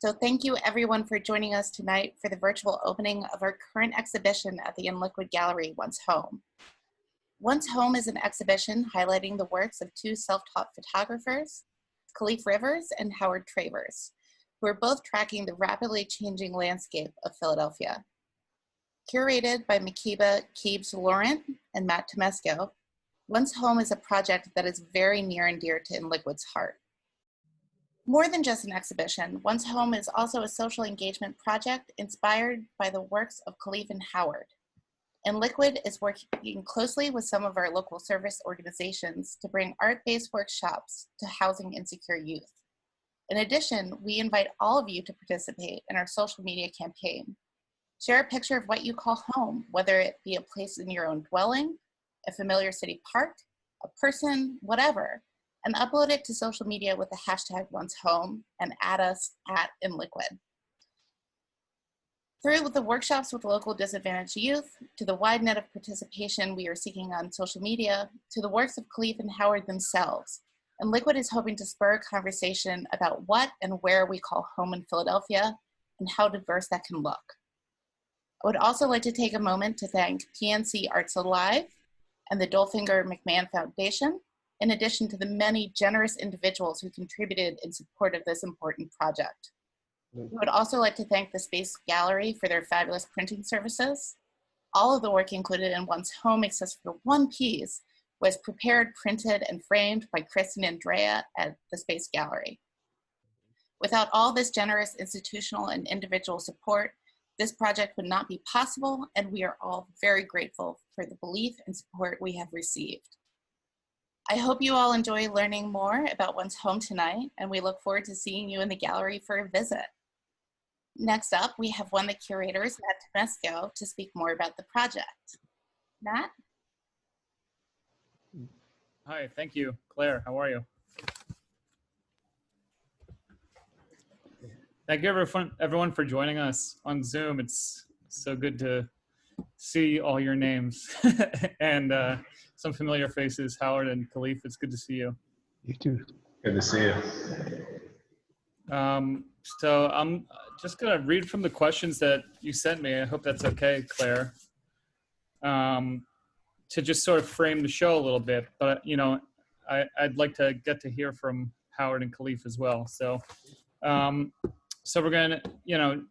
So thank you everyone for joining us tonight for the virtual opening of our current exhibition at the InLiquid Gallery, Once Home. Once Home is an exhibition highlighting the works of two self-taught photographers, Khalif and Howard Traivers, who are both tracking the rapidly changing landscape of Philadelphia. Curated by Makiba Keebs-Laurent and Matt Tomesco, Once Home is a project that is very near and dear to InLiquid's heart. More than just an exhibition, Once Home is also a social engagement project inspired by the works of Khalif and Howard. InLiquid is working closely with some of our local service organizations to bring art-based workshops to housing insecure youth. In addition, we invite all of you to participate in our social media campaign. Share a picture of what you call home, whether it be a place in your own dwelling, a familiar city park, a person, whatever, and upload it to social media with the hashtag #OnceHome and add us at InLiquid. Through the workshops with local disadvantaged youth, to the wide net of participation we are seeking on social media, to the works of Khalif and Howard themselves, InLiquid is hoping to spur a conversation about what and where we call home in Philadelphia and how diverse that can look. I would also like to take a moment to thank PNC Arts Alive and the Dolfinger McMahon Foundation, in addition to the many generous individuals who contributed in support of this important project. We would also like to thank the Space Gallery for their fabulous printing services. All of the work included in Once Home, except for one piece, was prepared, printed, and framed by Chris and Andrea at the Space Gallery. Without all this generous institutional and individual support, this project would not be possible, and we are all very grateful for the belief and support we have received. I hope you all enjoy learning more about Once Home tonight, and we look forward to seeing you in the gallery for a visit. Next up, we have one of the curators, Matt Tomesco, to speak more about the project. Matt? Hi, thank you. Claire, how are you? Thank you everyone for joining us on Zoom. It's so good to see all your names and some familiar faces. Howard and Khalif, it's good to see you. You too. Good to see you. So I'm just gonna read from the questions that you sent me. I hope that's okay, Claire. To just sort of frame the show a little bit, but you know, I'd like to get to hear from Howard and Khalif as well. So, so we're gonna, you know,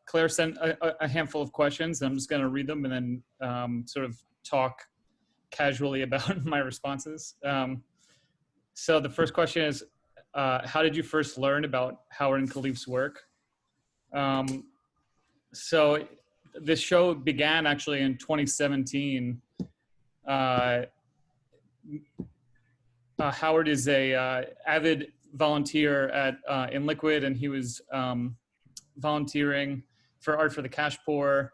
Claire sent a handful of questions, and I'm just gonna read them and then sort of talk casually about my responses. So the first question is, how did you first learn about Howard and Khalif's work? So this show began actually in 2017. Howard is a avid volunteer at InLiquid, and he was volunteering for Art for the Cash Poor.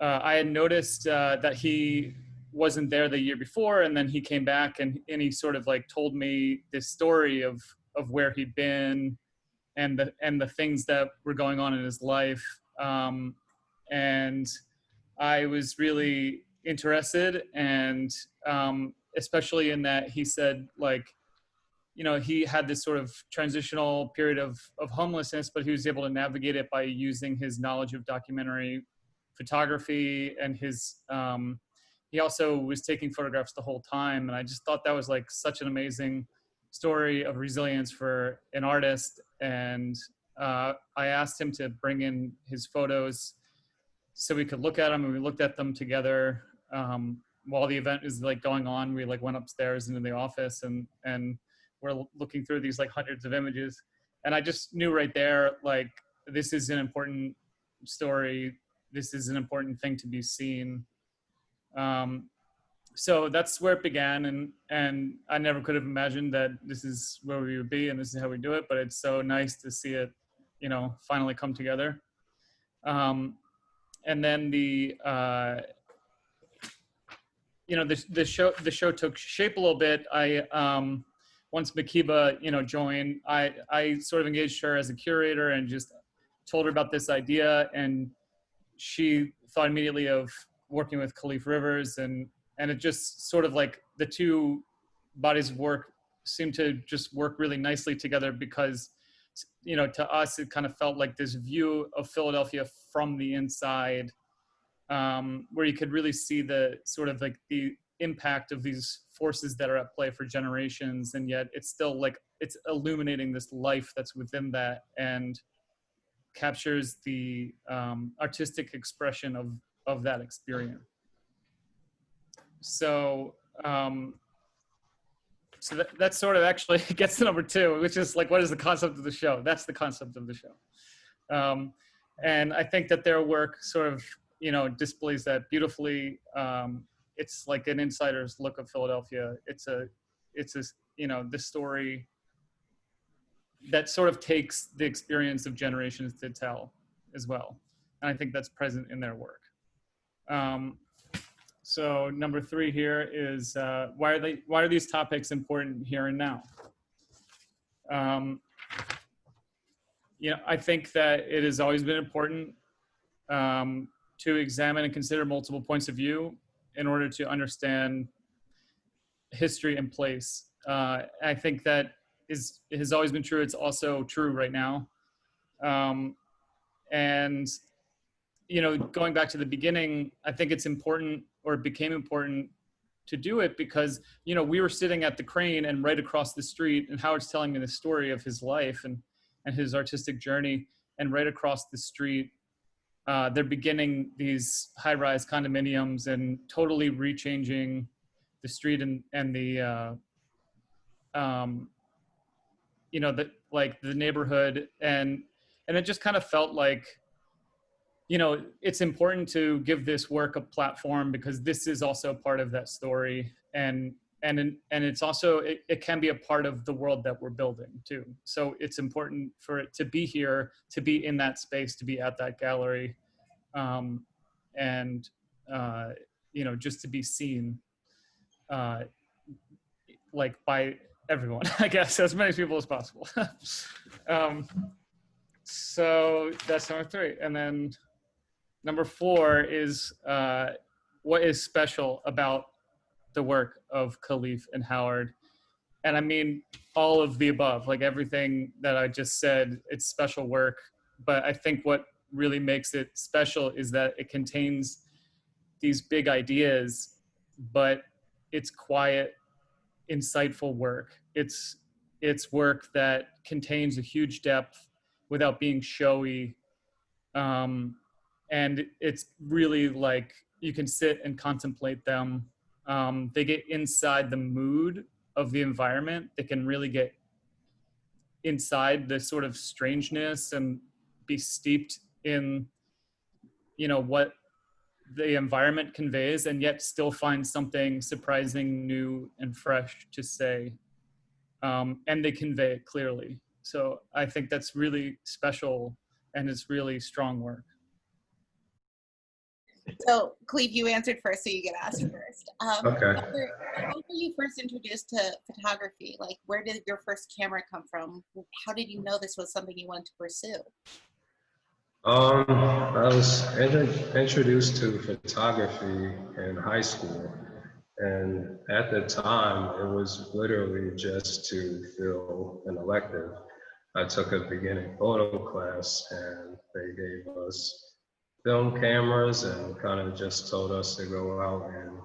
I had noticed that he wasn't there the year before, and then he came back and he sort of like told me this story of where he'd been and the things that were going on in his life. And I was really interested, and especially in that he said, like, you know, he had this sort of transitional period of homelessness, but he was able to navigate it by using his knowledge of documentary photography, and his he also was taking photographs the whole time. And I just thought that was like such an amazing story of resilience for an artist. And I asked him to bring in his photos so we could look at them, and we looked at them together while the event is like going on. We like went upstairs into the office, and we're looking through these like hundreds of images. And I just knew right there, like, this is an important story. This is an important thing to be seen. So that's where it began, and I never could have imagined that this is where we would be and this is how we do it, but it's so nice to see it, you know, finally come together. And then the you know, the show took shape a little bit. Once Makiba, you know, joined, I sort of engaged her as a curator and just told her about this idea, and she thought immediately of working with Khalif Rivers, and it just sort of like the two bodies of work seemed to just work really nicely together, because you know, to us, it kind of felt like this view of Philadelphia from the inside, where you could really see the sort of like the impact of these forces that are at play for generations, and yet it's still like it's illuminating this life that's within that and captures the artistic expression of that experience. So so that sort of actually gets to number 2, which is like, what is the concept of the show? That's the concept of the show. And I think that their work sort of, you know, displays that beautifully. It's like an insider's look of Philadelphia. It's a, you know, the story that sort of takes the experience of generations to tell as well. And I think that's present in their work. So number 3 here is, why are these topics important here and now? You know, I think that it has always been important to examine and consider multiple points of view in order to understand history and place. I think that it has always been true. It's also true right now. And, you know, going back to the beginning, I think it's important, or it became important to do it because, you know, we were sitting at the Crane and right across the street, and Howard's telling me the story of his life and his artistic journey. And right across the street, they're beginning these high-rise condominiums and totally rechanging the street and the, you know, the neighborhood. And it just kind of felt like, you know, it's important to give this work a platform because this is also part of that story. And it's also, it can be a part of the world that we're building too. So it's important for it to be here, to be in that space, to be at that gallery. And, you know, just to be seen, like by everyone, I guess, as many people as possible. So that's number 3. And then number 4 is, what is special about the work of Khalif and Howard? And I mean, all of the above, like everything that I just said, it's special work. But I think what really makes it special is that it contains these big ideas, but it's quiet, insightful work. It's work that contains a huge depth without being showy. And it's really like, you can sit and contemplate them. They get inside the mood of the environment. They can really get inside the sort of strangeness and be steeped in, you know, what the environment conveys, and yet still find something surprising, new, and fresh to say. And they convey it clearly. So I think that's really special, and it's really strong work. So, Khalif, you answered first, so you get asked first. Okay. How were you first introduced to photography? Like, where did your first camera come from? How did you know this was something you wanted to pursue? I was introduced to photography in high school, and at the time, it was literally just to fill an elective. I took a beginning photo class, and they gave us film cameras and kind of just told us to go out and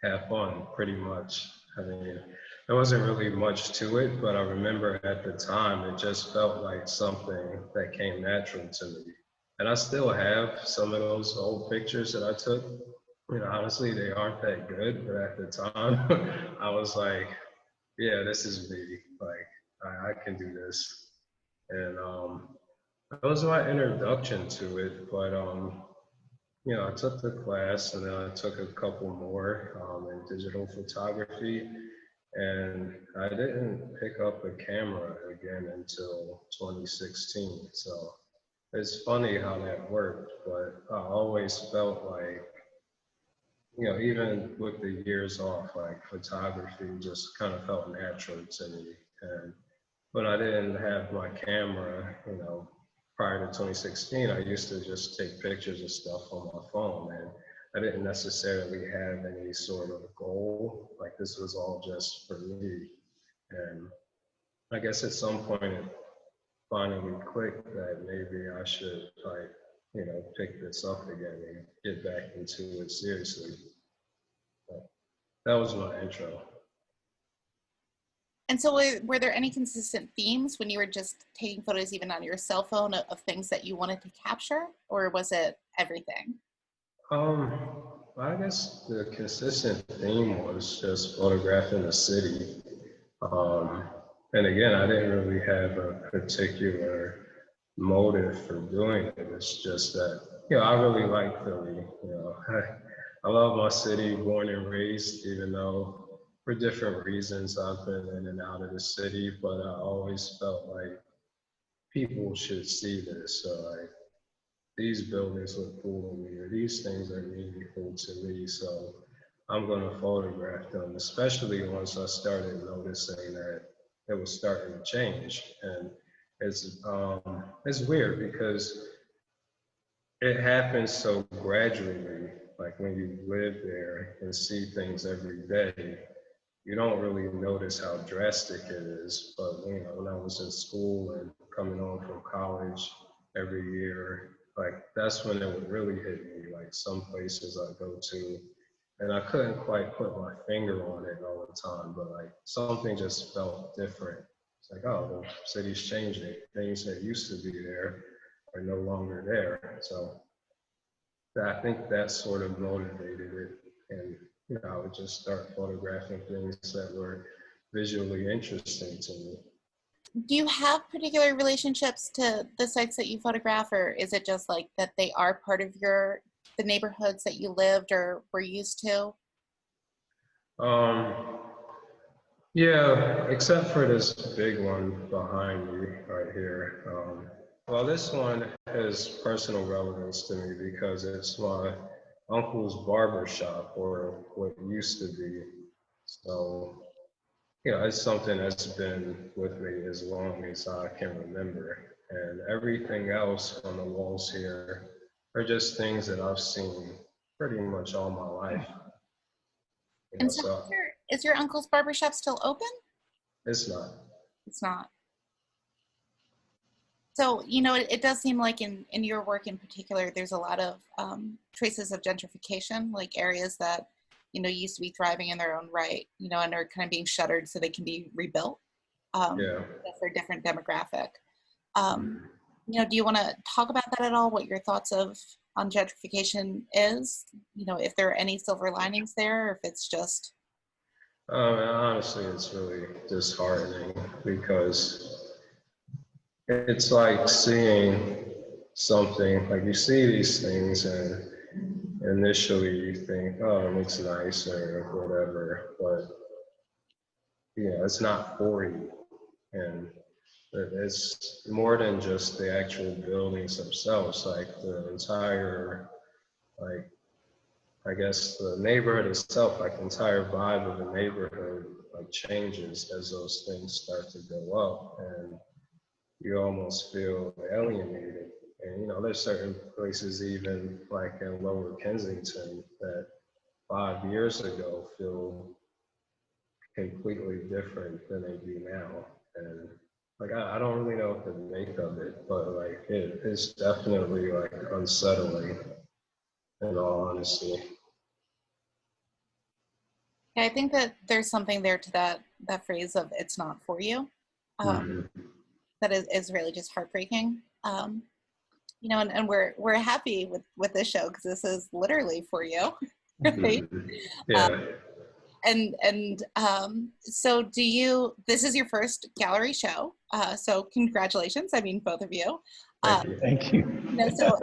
have fun, pretty much. I mean, there wasn't really much to it, but I remember at the time, it just felt like something that came natural to me. And I still have some of those old pictures that I took. You know, honestly, they aren't that good, but at the time, I was like, yeah, this is me. Like, I can do this. And that was my introduction to it. But you know, I took the class, and then I took a couple more in digital photography, and I didn't pick up a camera again until 2016. So it's funny how that worked, but I always felt like, you know, even with the years off, like photography just kind of felt natural to me. And when I didn't have my camera, you know, prior to 2016, I used to just take pictures of stuff on my phone, and I didn't necessarily have any sort of goal. Like, this was all just for me. And I guess at some point finally clicked that maybe I should like, you know, pick this up again and get back into it seriously. But that was my intro. And so were there any consistent themes when you were just taking photos even on your cell phone of things that you wanted to capture, or was it everything? Um, I guess the consistent theme was just photographing the city. Um, and again, I didn't really have a particular motive for doing it. It's just that, you know, I really like Philly. You know, I love my city, born and raised, even though for different reasons I've been in and out of the city, but I always felt like people should see this. So like these buildings look cool to me, or these things are meaningful to me. So I'm going to photograph them, especially once I started noticing that it was starting to change. And it's weird because it happens so gradually. Like when you live there and see things every day, you don't really notice how drastic it is. But you know, when I was in school and coming home from college every year, like that's when it would really hit me. Like some places I go to, and I couldn't quite put my finger on it all the time, but like something just felt different. It's like, oh, the city's changing. Things that used to be there are no longer there. So I think that sort of motivated it. And you know, I would just start photographing things that were visually interesting to me. Do you have particular relationships to the sites that you photograph, or is it just like that they are part of the neighborhoods that you lived or were used to? Um, yeah, except for this big one behind me right here. Well, this one has personal relevance to me because it's my uncle's barber shop, or what used to be. So, you know, it's something that's been with me as long as I can remember. And everything else on the walls here are just things that I've seen pretty much all my life. You know, And so so is your uncle's barbershop still open? it's not. It's not. So, you know, it does seem like in your work in particular, there's a lot of traces of gentrification, like areas that, you know, used to be thriving in their own right, you know, and are kind of being shuttered so they can be rebuilt Yeah. for a different demographic. You know, do you want to talk about that at all? What your thoughts on gentrification is? You know, if there are any silver linings there, or if it's just. Honestly, it's really disheartening because it's like seeing something, like you see these things and initially you think, oh, it looks nice or whatever, but yeah, it's not for you. And it's more than just the actual buildings themselves, like the entire, like, I guess the neighborhood itself, like the entire vibe of the neighborhood, like changes as those things start to go up, and you almost feel alienated. And you know, there's certain places even like in Lower Kensington that 5 years ago feel completely different than they do now. And like I don't really know what to make of it, but like it's definitely like unsettling in all honesty. Yeah, I think that there's something there to that phrase of "it's not for you," Mhm. that is really just heartbreaking. You know, and we're happy with this show because this is literally for you, right? Mhm. Uh, Yeah. and so do you? This is your first gallery show, so congratulations. I mean, both of you. Thank you. Thank you. You know, so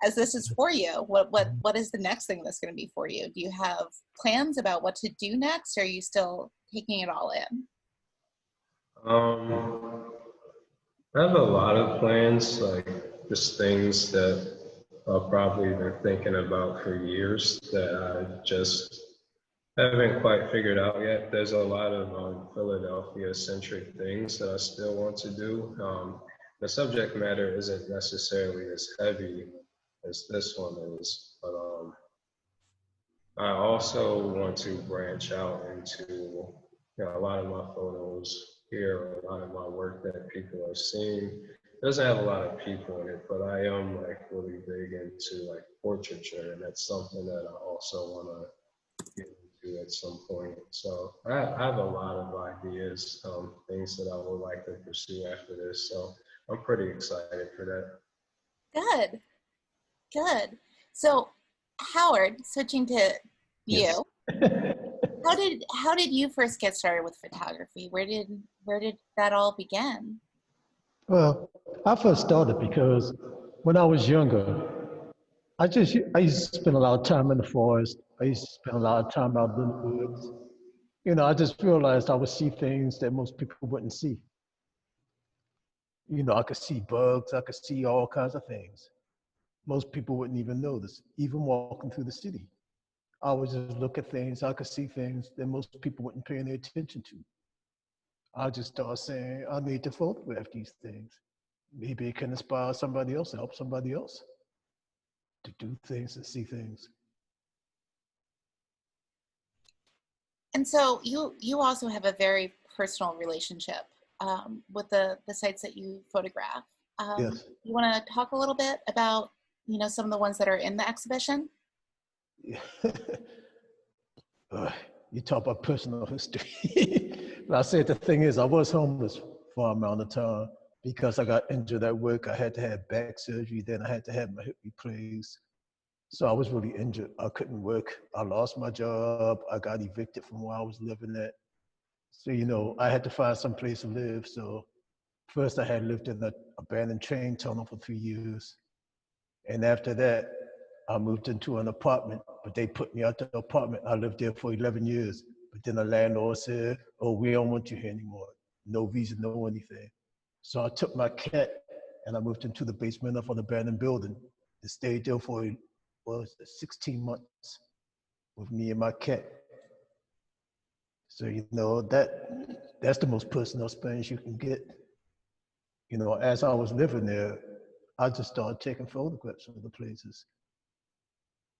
as this is for you, what is the next thing that's going to be for you? Do you have plans about what to do next? Or are you still taking it all in? I have a lot of plans, like just things that I've probably been thinking about for years that I just haven't quite figured out yet. There's a lot of Philadelphia-centric things that I still want to do. The subject matter isn't necessarily as heavy as this one is, but I also want to branch out into, you know, a lot of my photos hear a lot of my work that people are seeing. It doesn't have a lot of people in it, but I am like really big into like portraiture, and that's something that I also want to get into at some point. So I have a lot of ideas, things that I would like to pursue after this. So I'm pretty excited for that. Good, good. So, Howard, switching to Yes. you, how did you first get started with photography? Where did that all begin? Well, I first started because when I was younger, I used to spend a lot of time in the forest. I used to spend a lot of time out in the woods. I just realized I would see things that most people wouldn't see. I could see bugs, I could see all kinds of things. Most people wouldn't even notice, even walking through the city. I would just look at things, I could see things that most people wouldn't pay any attention to. I just started saying, I need to photograph these things. Maybe it can inspire somebody else, help somebody else to do things and see things. And so you also have a very personal relationship with the sites that you photograph. Yes. You want to talk a little bit about some of the ones that are in the exhibition? Yeah. You talk about personal history. But I said the thing is, I was homeless for an amount of time because I got injured at work. I had to have back surgery, then I had to have my hip replaced. So I was really injured. I couldn't work. I lost my job. I got evicted from where I was living at. So, I had to find some place to live. So first I had lived in an abandoned train tunnel for 3 years. And after that, I moved into an apartment, but they put me out the apartment. I lived there for 11 years. But then the landlord said, oh, we don't want you here anymore. No visa, no anything. So I took my cat and I moved into the basement of an abandoned building and stayed there for 16 months with me and my cat. So, that's the most personal experience you can get. As I was living there, I just started taking photographs of the places,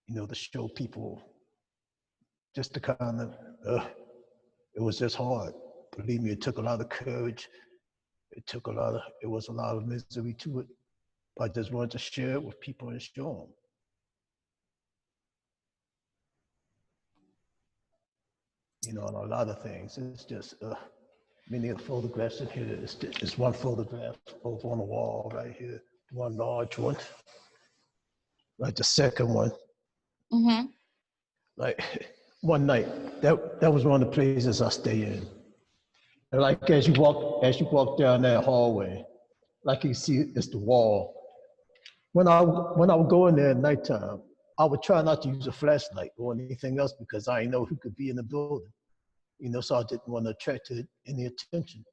to show people, just to kind of, it was just hard. Believe me, it took a lot of courage. It was a lot of misery to it. I just wanted to share it with people and show them. And a lot of things. It's just many of the photographs in here. It's one photograph over on the wall right here, one large one. Like the second one. Mm-hmm. Like one night, that was one of the places I stay in. And like as you walk down that hallway, like you see, it's the wall. When I would go in there at nighttime, I would try not to use a flashlight or anything else because I didn't know who could be in the building. So I didn't want to attract any attention.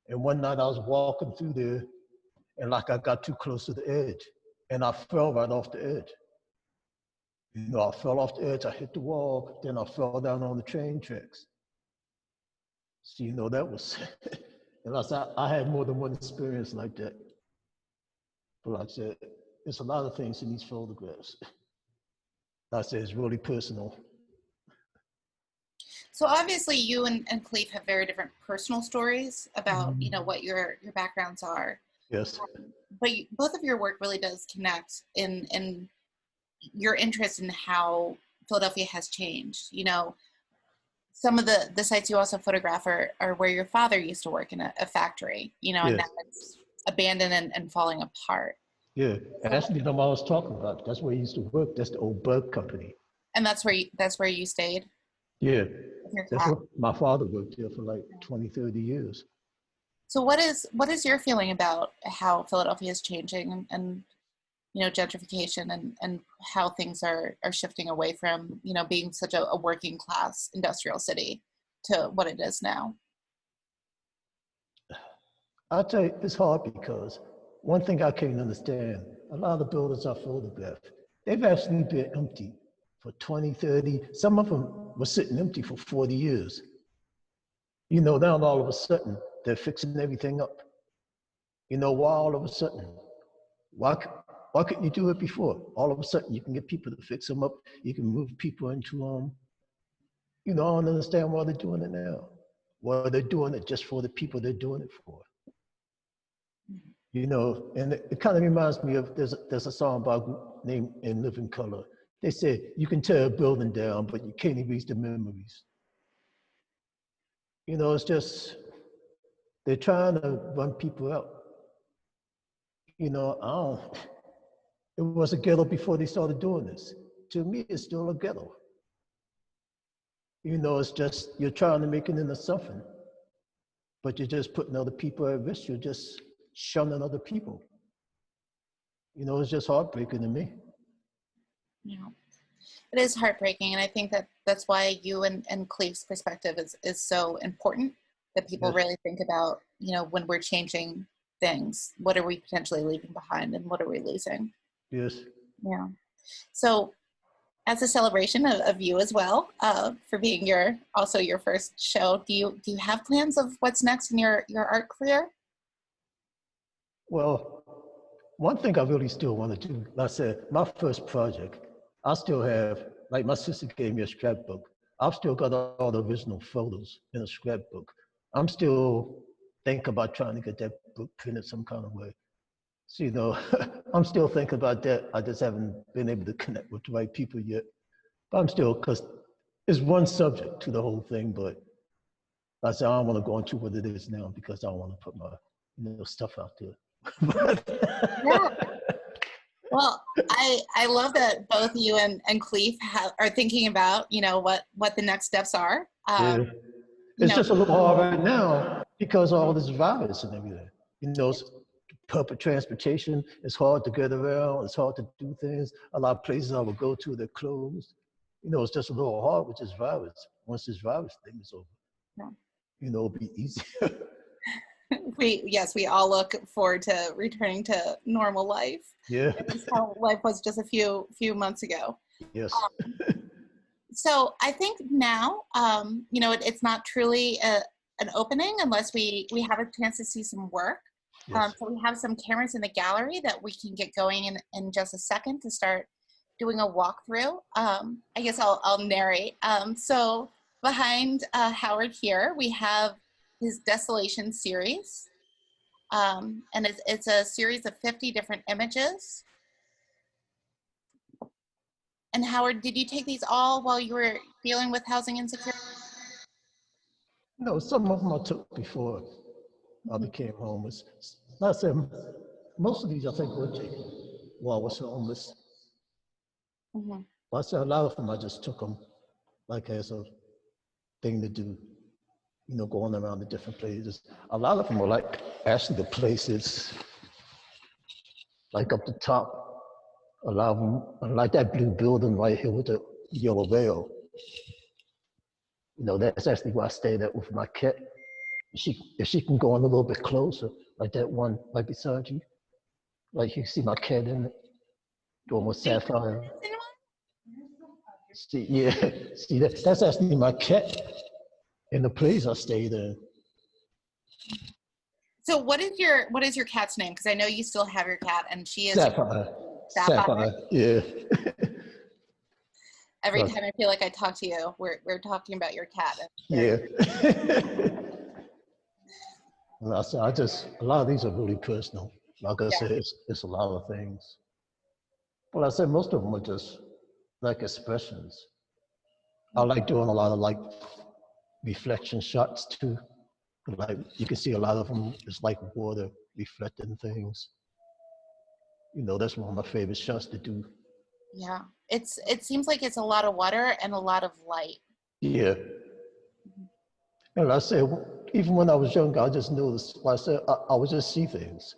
And one night I was walking through there, and like I got too close to the edge, and I fell right off the edge. I fell off the edge. I hit the wall, then I fell down on the train tracks. So that was, and I had more than one experience like that. But like I said, there's a lot of things in these photographs. Like I said, it's really personal. So obviously you and Khalif have very different personal stories about, what your backgrounds are. Yes. But both of your work really does connect in your interest in how Philadelphia has changed. Some of the sites you also photograph are where your father used to work in a factory, and Yes. now it's abandoned and falling apart. Yeah, and that's the number I was talking about. That's where he used to work. That's the old bug company. And that's where you stayed? Yeah, With your that's cat? what my father worked there for like 20, 30 years. So what is your feeling about how Philadelphia is changing and gentrification and how things are shifting away from, being such a working class industrial city to what it is now? I'll tell you, it's hard because one thing I can't understand, a lot of the buildings I photographed, they've actually been empty for 20, 30, some of them were sitting empty for 40 years. Now all of a sudden, they're fixing everything up. Why all of a sudden? Why couldn't you do it before? All of a sudden, you can get people to fix them up. You can move people into I don't understand why they're doing it now. Well, they're doing it just for the people they're doing it for. You know, and it kind of reminds me of, there's a song by a group named In Living Color. They said, you can tear a building down, but you can't erase the memories. You know, it's just, they're trying to run people out. You know, it was a ghetto before they started doing this. To me, it's still a ghetto. You know, it's just, you're trying to make it into something, but you're just putting other people at risk. You're just shunning other people. You know, it's just heartbreaking to me. Yeah, it is heartbreaking. And I think that that's why you and Khalif's perspective is so important, that people Yes. really think about, you know, when we're changing things, what are we potentially leaving behind and what are we losing? Yes. Yeah. So as a celebration of you as well, for being also your first show, do you have plans of what's next in your art career? Well, one thing I really still want to do, like I said, my first project, I still have, like my sister gave me a scrapbook. I've still got all the original photos in a scrapbook. I'm still thinking about trying to get that book printed some kind of way. So, you know, I'm still thinking about that. I just haven't been able to connect with the right people yet. But I'm still, because it's one subject to the whole thing, but like I said, I don't want to go into what it is now because I don't want to put my stuff out there. Yeah. Well, I love that both you and Khalif are thinking about, you know, what the next steps are. Yeah. It's just a little hard right now because of all this virus and everything. You know, public transportation, it's hard to get around, it's hard to do things. A lot of places I would go to, they're closed. You know, it's just a little hard with this virus. Once this virus thing is over, Yeah. you know, it'll be easier. We all look forward to returning to normal life. Yeah. That's how life was just a few months ago. Yes. So I think now, you know, it's not truly an opening unless we have a chance to see some work. Yes. So we have some cameras in the gallery that we can get going in just a second to start doing a walkthrough. I guess I'll narrate. So behind Howard here, we have his Desolation series. And it's a series of 50 different images. And Howard, did you take these all while you were dealing with housing insecurity? No, some of them I took before I became homeless. Like I said, most of these I think were taken while I was homeless. Mm-hmm. But I said a lot of them I just took them like as a thing to do, you know, going around the different places. A lot of them were like actually the places like up the top. A lot of them, like that blue building right here with the yellow veil. You know, that's actually where I stayed at with my cat. If she can go in a little bit closer, like that one right beside you, like you see my cat in it, the one with sapphire. See, yeah, see that's actually my cat in the place I stayed in. So what is your cat's name? Because I know you still have your cat, and she is Sapphire. Sapphire. Sapphire, yeah. Every time I feel like I talk to you, we're talking about your cat. Yeah. And I said, a lot of these are really personal. Like I said, it's a lot of things. Well, I said most of them are just like expressions. I like doing a lot of like reflection shots too. Like you can see a lot of them, it's like water reflecting things. You know, that's one of my favorite shots to do. Yeah, it seems like it's a lot of water and a lot of light. Yeah. And I said, even when I was younger, I just noticed, like I said, I would just see things.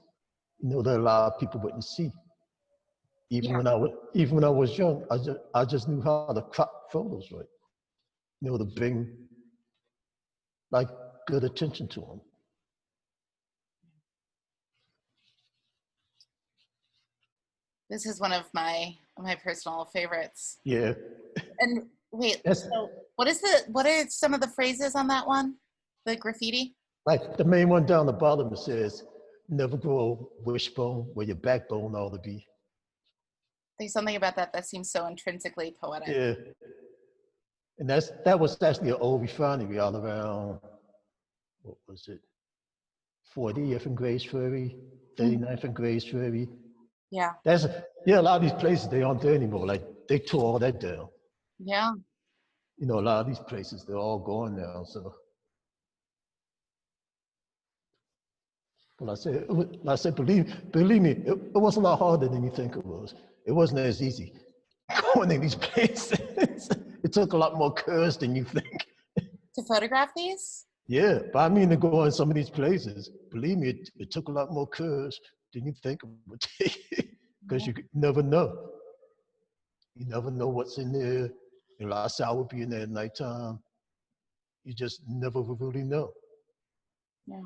You know, that a lot of people wouldn't see. Even when I was young, I just knew how to crop photos right. You know, to bring like good attention to them. This is one of my personal favorites. Yeah. And wait, so what are some of the phrases on that one? The graffiti? Like the main one down the bottom, it says, never grow a wishbone where your backbone ought to be. There's something about that seems so intrinsically poetic. Yeah. And that was actually an old refinery all around what was it, 40th and Grace Ferry, 39th and Grace Ferry. Yeah. A lot of these places, they aren't there anymore. Like, they tore all that down. Yeah. You know, a lot of these places, they're all gone now, so. But I said, believe me, it was a lot harder than you think it was. It wasn't as easy going in these places. It took a lot more courage than you think. To photograph these? Yeah, but I mean to go in some of these places, believe me, it took a lot more courage than you think it would take, because you never know. You never know what's in there. A lot of sour would be in there at nighttime. You just never really know. Yeah.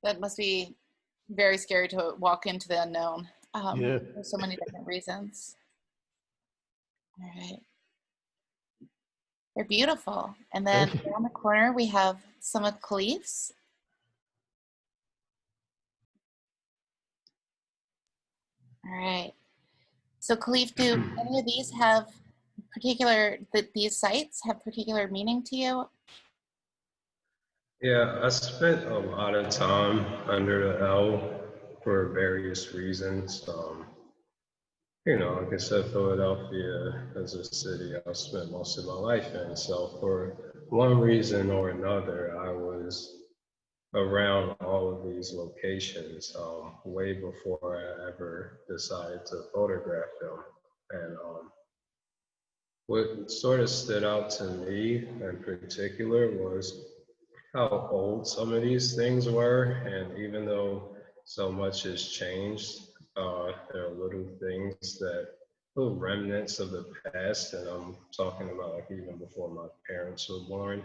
That must be very scary to walk into the unknown. Yeah. For so many different reasons. All right. They're beautiful. And then around the corner, we have some of Khalif's. All right. So Khalif, do any of these have these sites have particular meaning to you? Yeah, I spent a lot of time under the L for various reasons. Like I said, Philadelphia as a city, I spent most of my life in. So for one reason or another, I was around all of these locations way before I ever decided to photograph them. And what sort of stood out to me in particular was how old some of these things were. And even though so much has changed, there are little remnants of the past, and I'm talking about like even before my parents were born.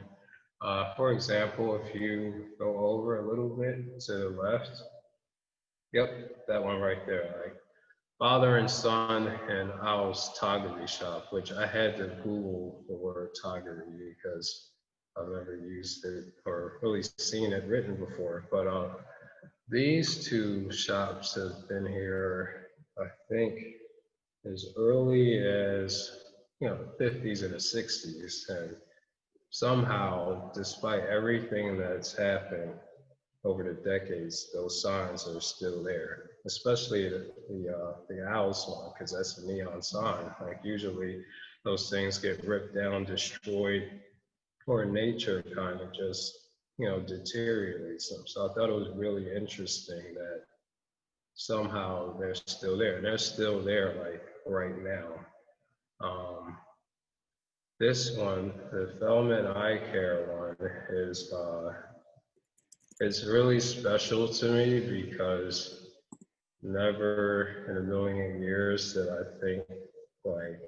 For example, if you go over a little bit to the left, yep, that one right there, like father and son and Owl's Toggery Shop, which I had to Google the word toggery because I've never used it or really seen it written before. But these two shops have been here, I think, as early as the 50s and the 60s, and somehow, despite everything that's happened over the decades, those signs are still there. Especially the Owls one, because that's a neon sign. Like usually, those things get ripped down, destroyed, or nature kind of just deteriorates them. So I thought it was really interesting that somehow they're still there. They're still there like right now. This one, the Feldman Eye Care one, is it's really special to me because never in a million years did I think like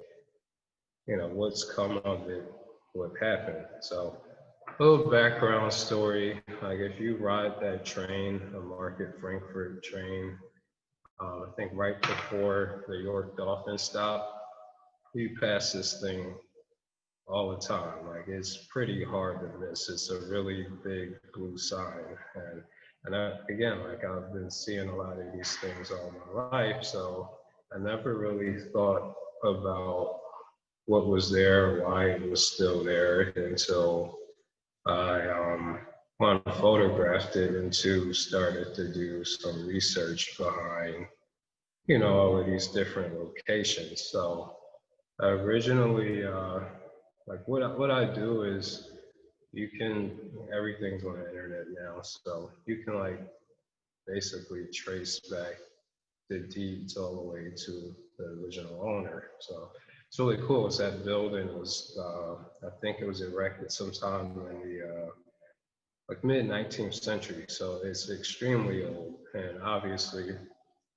what's come of it would happen. So a little background story, like if you ride that train, the Market Frankfurt train, I think right before the York Dolphin stop, you pass this thing all the time. Like it's pretty hard to miss. It's a really big blue sign. Again, like I've been seeing a lot of these things all my life, so I never really thought about what was there, why it was still there until I one, photographed it, and two, started to do some research behind, all of these different locations. So originally, like what I do is everything's on the internet now, so you can like basically trace back the deeds all the way to the original owner. So it's really cool. It's that building was, I think it was erected sometime in the like mid 19th century. So it's extremely old, and obviously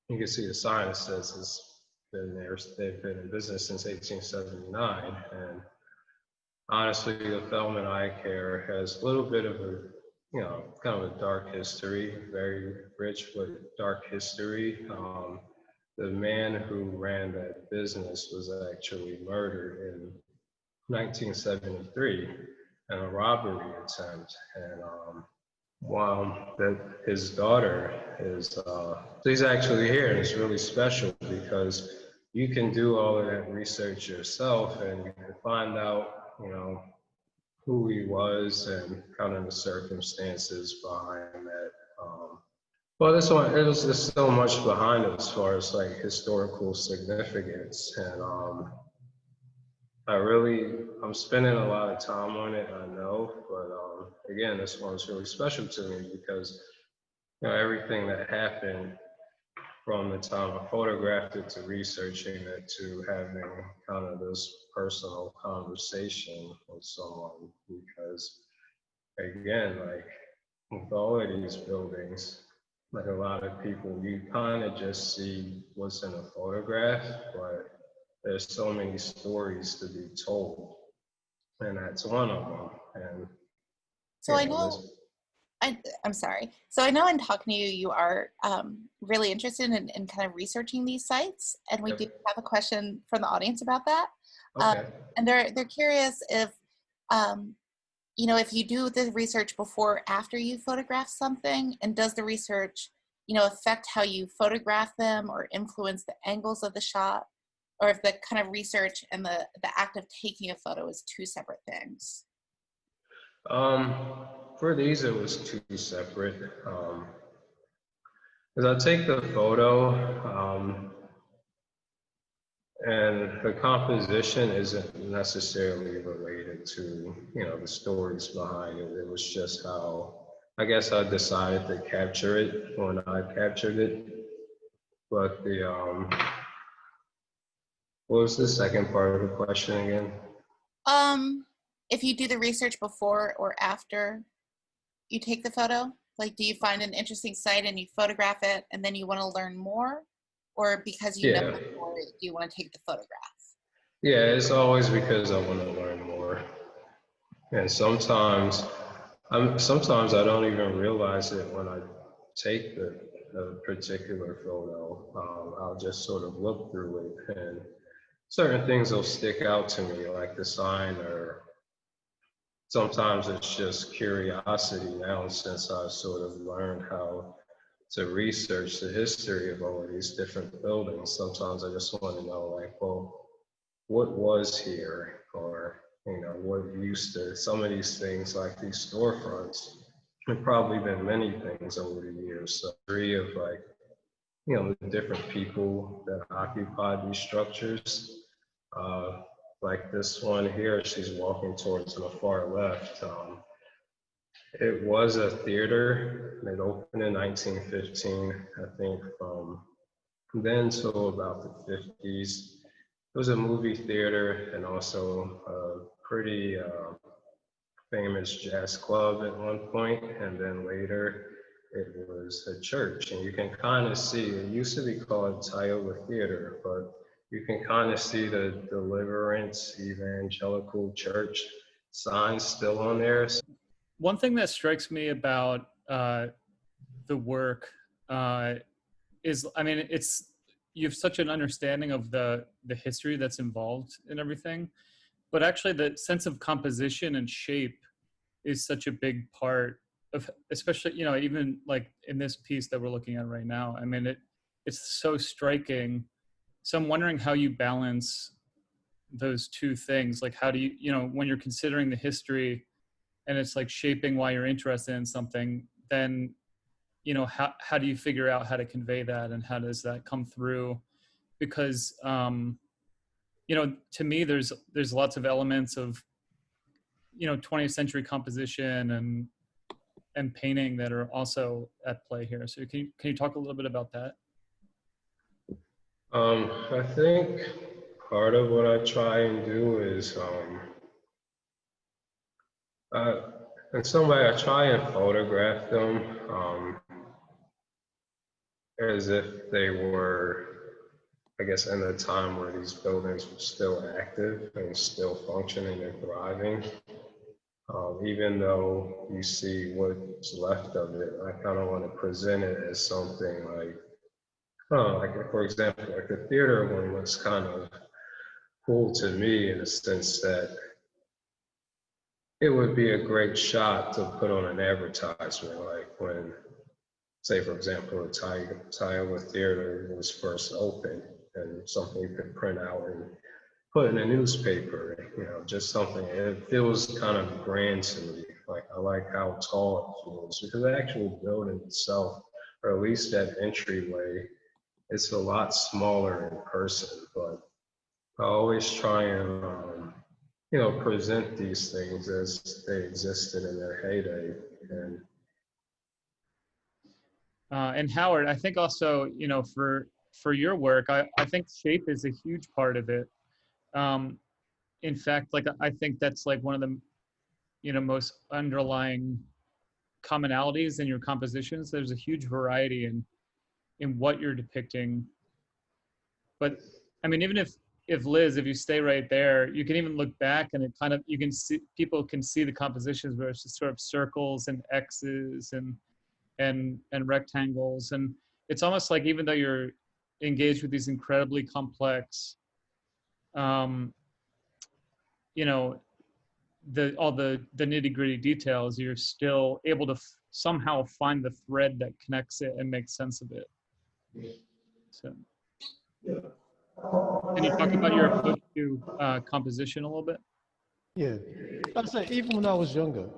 you can see the sign that says it's been there. They've been in business since 1879, and honestly, the Feldman Eye Care has a little bit of a, kind of a dark history, very rich but dark history. The man who ran that business was actually murdered in 1973 in a robbery attempt, and his daughter is, she's actually here, and it's really special because you can do all of that research yourself, and you can find out, who he was and kind of the circumstances behind that. Well, this one, it was just so much behind it as far as like historical significance. And I'm spending a lot of time on it, I know, but again, this one's really special to me because everything that happened from the time I photographed it to researching it to having kind of this personal conversation with someone, because again, like with all of these buildings, like a lot of people, you kind of just see what's in a photograph, but there's so many stories to be told, and that's one of them. And So I know, I'm sorry. So I know in talking to you, you are really interested in kind of researching these sites, and we do have a question from the audience about that. Okay. And they're curious if, if you do the research before or after you photograph something, and does the research, affect how you photograph them or influence the angles of the shot, or if the kind of research and the act of taking a photo is two separate things? For these, it was two separate. Because I take the photo, and the composition isn't necessarily related to, the stories behind it. It was just how, I guess I decided to capture it when I captured it. But what was the second part of the question again? If you do the research before or after you take the photo, like, do you find an interesting site and you photograph it and then you want to learn more, or because you know more, do you want to take the photograph? Yeah, it's always because I want to learn more. And sometimes I don't even realize it when I take the particular photo. I'll just sort of look through it, and certain things will stick out to me, like the sign, or sometimes it's just curiosity now, since I've sort of learned how to research the history of all of these different buildings. Sometimes I just want to know, like, well, what was here, or what used to, some of these things like these storefronts have probably been many things over the years. So three of, like, the different people that occupied these structures. Like this one here, she's walking towards the far left. It was a theater. It opened in 1915, I think. From then till about the 50s, it was a movie theater and also a pretty famous jazz club at one point, and then later it was a church. And you can kind of see, it used to be called Tioga Theater, but you can kind of see the Deliverance Evangelical Church sign still on there. One thing that strikes me about the work is, I mean, you have such an understanding of the history that's involved in everything, but actually the sense of composition and shape is such a big part of, especially, even like in this piece that we're looking at right now. I mean, it's so striking. So I'm wondering how you balance those two things. Like, how do you, when you're considering the history and it's like shaping why you're interested in something, then, how do you figure out how to convey that, and how does that come through? Because, to me, there's lots of elements of, 20th century composition and painting that are also at play here. So can you talk a little bit about that? I think part of what I try and do is, in some way, I try and photograph them as if they were, I guess, in a time where these buildings were still active and still functioning and thriving. Even though you see what's left of it, I kind of want to present it as something like, like, for example, like the theater one looks kind of cool to me in the sense that it would be a great shot to put on an advertisement, like when, say, for example, the Tioga Theater was first opened, and something you could print out and put in a newspaper. you know, just something, it feels kind of grand to me. Like, I like how tall it feels because the actual building itself, or at least that entryway, it's a lot smaller in person, but I always try and, you know, present these things as they existed in their heyday. And Howard, I think also, you know, for your work, I think shape is a huge part of it. In fact, like I think that's like one of the, you know, most underlying commonalities in your compositions. There's a huge variety in what you're depicting. But I mean, even if Liz, if you stay right there, you can even look back and it kind of, you can see, people can see the compositions where it's just sort of circles and X's and rectangles. And it's almost like, even though you're engaged with these incredibly complex, you know, all the nitty gritty details, you're still able to somehow find the thread that connects it and makes sense of it. So, can you talk about your approach to composition a little bit? Yeah, like I say, even when I was younger,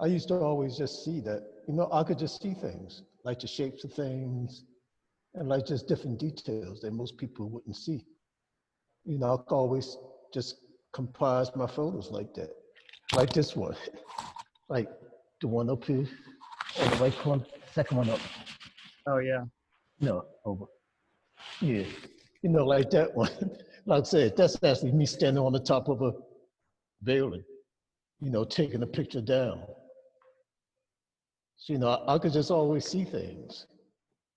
I used to always just see that, you know, I could just see things, like the shapes of things, and like just different details that most people wouldn't see. You know, I could always just comprise my photos like that, like this one, like the one up here, and the right corner, second one up. Oh yeah. No, over. Yeah, you know, like that one. Like I said, that's actually me standing on the top of a building, you know, taking a picture down. So, you know, I could just always see things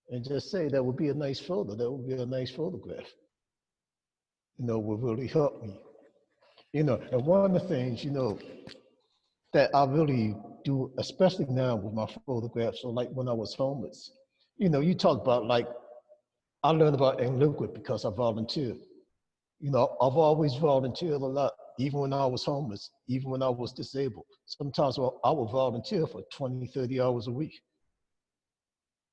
and just say that would be a nice photo. That would be a nice photograph. You know, would really help me. You know, and one of the things, you know, that I really do, especially now with my photographs, so like when I was homeless, you know, you talk about like, I learned about InLiquid because I volunteered. You know, I've always volunteered a lot, even when I was homeless, even when I was disabled. Sometimes I would volunteer for 20, 30 hours a week.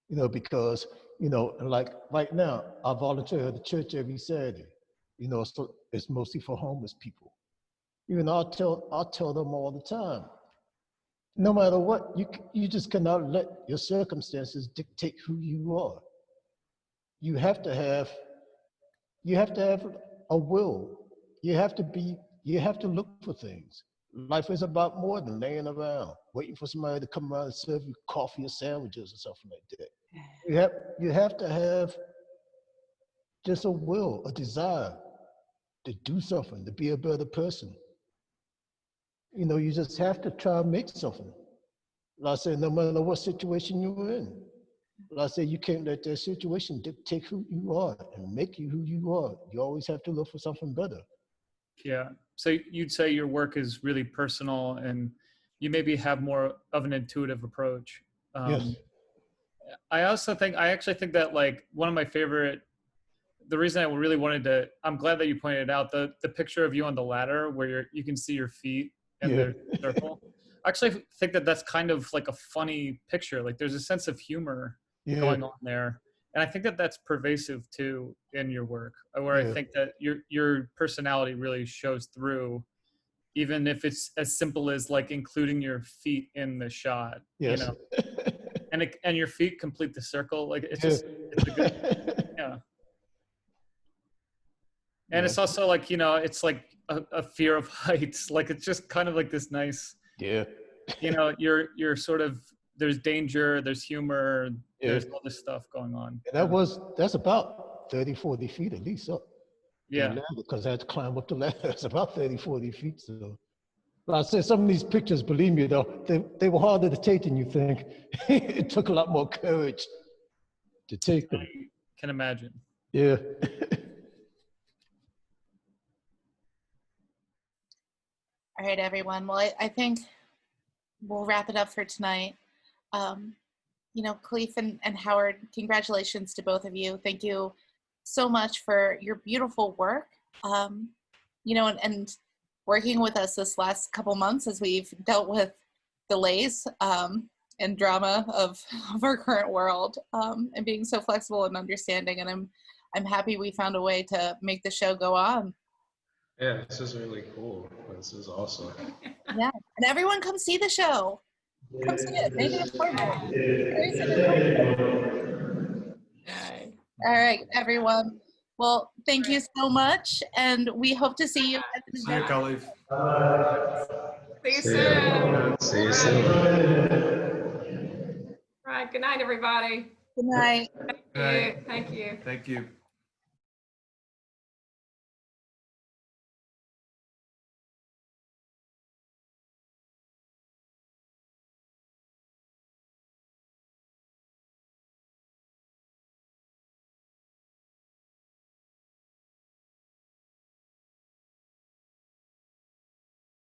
You know, because, you know, like right now, I volunteer at the church every Saturday. You know, so it's mostly for homeless people. You know, I'll tell them all the time, no matter what, you just cannot let your circumstances dictate who you are. You have to have a will. You have to look for things. Life is about more than laying around, waiting for somebody to come around and serve you coffee or sandwiches or something like that. You have to have just a will, a desire to do something, to be a better person. You know, you just have to try and make something. Like I said, no matter what situation you're in. Like I said, you can't let that situation dictate who you are and make you who you are. You always have to look for something better. Yeah. So you'd say your work is really personal, and you maybe have more of an intuitive approach. Yes. I actually think that like one of my favorite, the reason I really wanted to, I'm glad that you pointed it out, the picture of you on the ladder where you can see your feet and Yeah. the circle. I actually think that that's kind of like a funny picture. Like there's a sense of humor going on there. And I think that that's pervasive too in your work, where I think that your personality really shows through, even if it's as simple as like including your feet in the shot, Yes. you know, and your feet complete the circle. Like it's just, it's a good, yeah. And it's also like, you know, it's like a fear of heights. Like it's just kind of like this nice, you know, you're sort of, there's danger, there's humor, there's all this stuff going on. And that's about 30, 40 feet at least up. Yeah. Because I had to climb up the ladder. It's about 30, 40 feet. So, like I said, some of these pictures, believe me, though, they were harder to take than you think. It took a lot more courage to take them. I can imagine. Yeah. All right, everyone. Well, I think we'll wrap it up for tonight. You know, Khalif and Howard, congratulations to both of you. Thank you so much for your beautiful work. You know, and working with us this last couple months as we've dealt with delays and drama of our current world, and being so flexible and understanding. And I'm happy we found a way to make the show go on. Yeah, this is really cool. This is awesome. Yeah, and everyone come see the show. Come see it. Make an appointment. There's an appointment. Yay. All right, everyone. Well, thank you so much, and we hope to see you at the See you, Khalif. See you See ya. soon. See you soon. Right. Good night, everybody. Good night. Thank you. Thank you. Thank you.